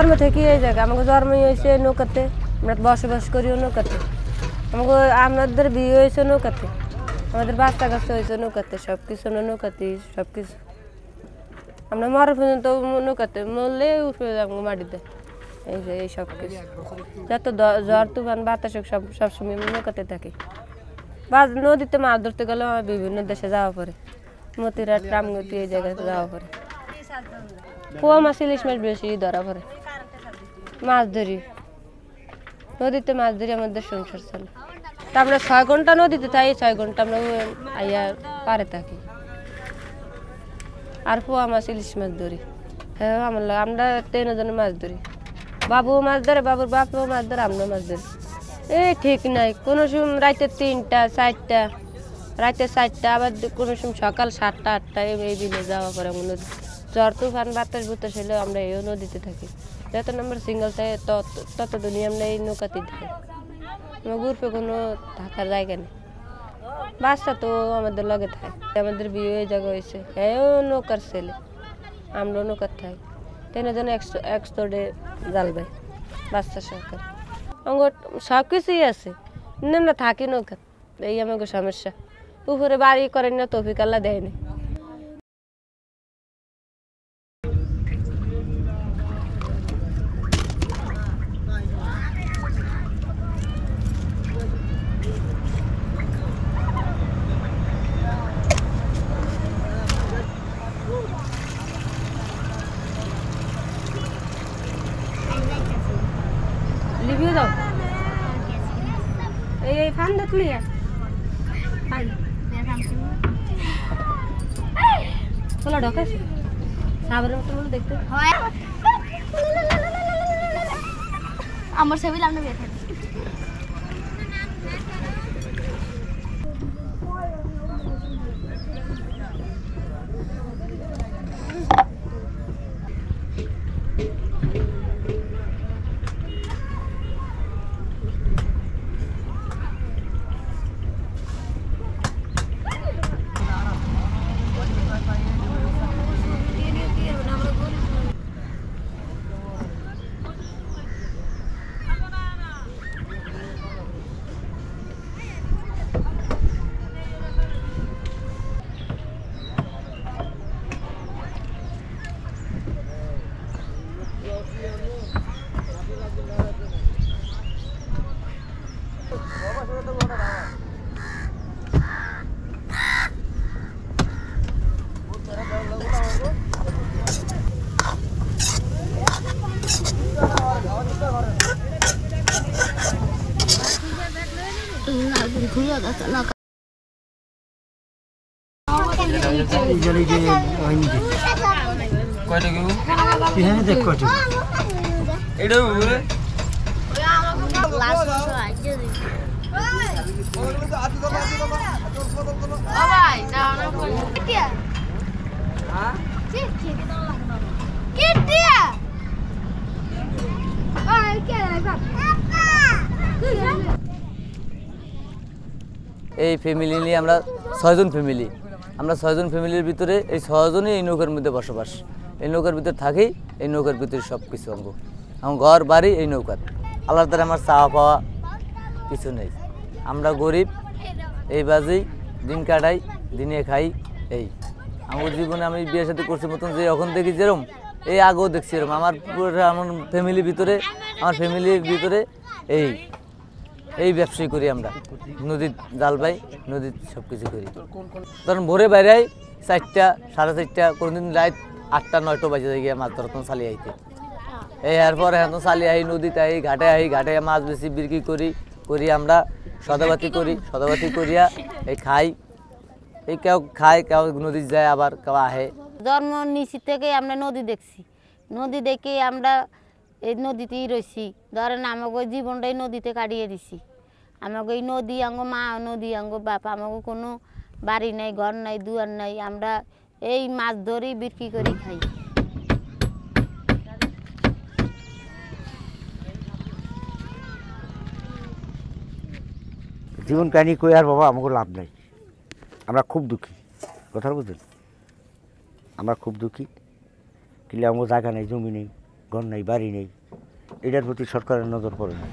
জন্ম থেকে এই জায়গা আমাকে জন্মই হয়েছে নৌকাতে, আমরা বসবাস করিও নৌকাতে, আমাদের বিয়ে হয়েছে নৌকাতে, আমাদের বাচ্চা কাচ্চা হয়েছে নৌকাতে, সব কিছু নৌকাতে সব কিছু। আমরা মরা পর্যন্ত নৌকাতে, মরলে উঠে যাবো মাটিতে। এই যে এই সব কিছু যত ঝড় তুফান বাতাস সবসময় নৌকাতে থাকি। নদীতে মাছ ধরতে গেলে আমার বিভিন্ন দেশে যাওয়া পড়ে, মতিরাট রামগতি এই জায়গায় যাওয়া পড়ে। পোয়া মাছ ইলিশ মাছ বেশি ধরা পড়ে, মাছ ধরি নদীতে, মাছ ধরি আমাদের সংসার চলে। তা আমরা 6 ঘন্টা নদীতে থাকি, 6 ঘন্টা আমরা আইয়া পারে থাকি, আর পোয়া মাছ ইলিশ মাছ ধরি। হ্যাঁ আমরা 3 জনে মাছ ধরি, বাবুও মাছ ধরে, বাবুর বাপও মাছ ধরে, আমরাও মাছ ধরি। এই ঠিক নাই, কোনো সময় রাতে 3টা 4টা, রাতে 4টা, আবার কোনো সময় সকাল 7টা 8টা এই দিনে যাওয়া পরে নদী। ঝড় তুফান বাতাস বুতাস হলে আমরা এই নদীতে থাকি। যত নম্বর সিঙ্গল থাকে তত দিনই আমরা এই নৌকাতেই থাকি। আমার গ্রুপে কোনো থাকার জায়গা নেই, বাচ্চা তো আমাদের লগে থাকে। আমাদের বিয়ে এই জায়গা হয়েছে, এও নৌকার ছেলে, আমরাও নৌকার থাকি। 3 জন একশোটে জাল ভাই, বাচ্চা সরকার আমার সব কিছুই আছে, আমরা থাকি নৌকা। এই আমাকে সমস্যা, উপরে বাড়ি করেন না, তৌফিক আল্লাহ দেয়নি। লিভিও দাও এই ফান দেখলি তোলা ঢকাছে সাবরের মতো বলে দেখতে আমার ছবি লামনে বের থাকে। এই ফ্যামিলি নিয়ে আমরা 6 জন ফ্যামিলি, আমরা 6 জন ফ্যামিলির ভিতরে এই 6 জনই এই নৌকার মধ্যে বসবাস। এই নৌকার ভিতরে থাকি, এই নৌকার ভিতরে সব কিছু আমার ঘর বাড়ি এই নৌকার। আল্লাহর দ্বারা আমার চাওয়া পাওয়া কিছু নেই, আমরা গরিব, এই বাজেই দিন কাটাই, দিনে খাই। এই আমার জীবনে আমি বিয়ের সাথে করছি মতন যে এখন দেখি যেরকম, এই আগেও দেখছি এরকম। আমার পুরো আমার ফ্যামিলির ভিতরে, আমার ফ্যামিলির ভিতরে এই ব্যবসায়ী করি আমরা, নদীর জাল পাই, নদীর সব কিছু করি। ধরুন ভোরে বাইরে 4টা 4:30, কোনোদিন রাত 8টা 9টা বাজে গিয়ে মাছ ধরতাম চালিয়ে আইতে। এই এরপর এখন চালিয়ে আই, নদীতে আই, ঘাটে মাছ বেশি বিক্রি করি আমরা সদাবাতি করি, সদাবাতি করিয়া এই খাই। এই কেউ খায়, কেউ নদী যায়, আবার কেউ আহে। জন্ম নিচি থেকে আমরা নদী দেখছি, নদী দেখে আমরা এই নদীতেই রয়েছি। ধরেন আমাকে জীবনটাই নদীতে কাটিয়ে দিছি। আমাকে এই নদী, আঙ্গো মা নদী, আঙ্গো বাপ, আমাকে কোনো বাড়ি নাই, ঘর নাই, দুয়ার নাই, আমরা এই মাছ ধরি বিক্রি করি খাই। জীবন কাহিনী কই আর বাবা আমাকে লাভ নাই, আমরা খুব দুঃখী, কথা বুঝলেন? আমরা খুব দুঃখী, কিলে আমার জায়গা নেই, জমি নেই, ঘর নেই, বাড়ি নেই, এটার প্রতি সরকারের নজর পড়ে না।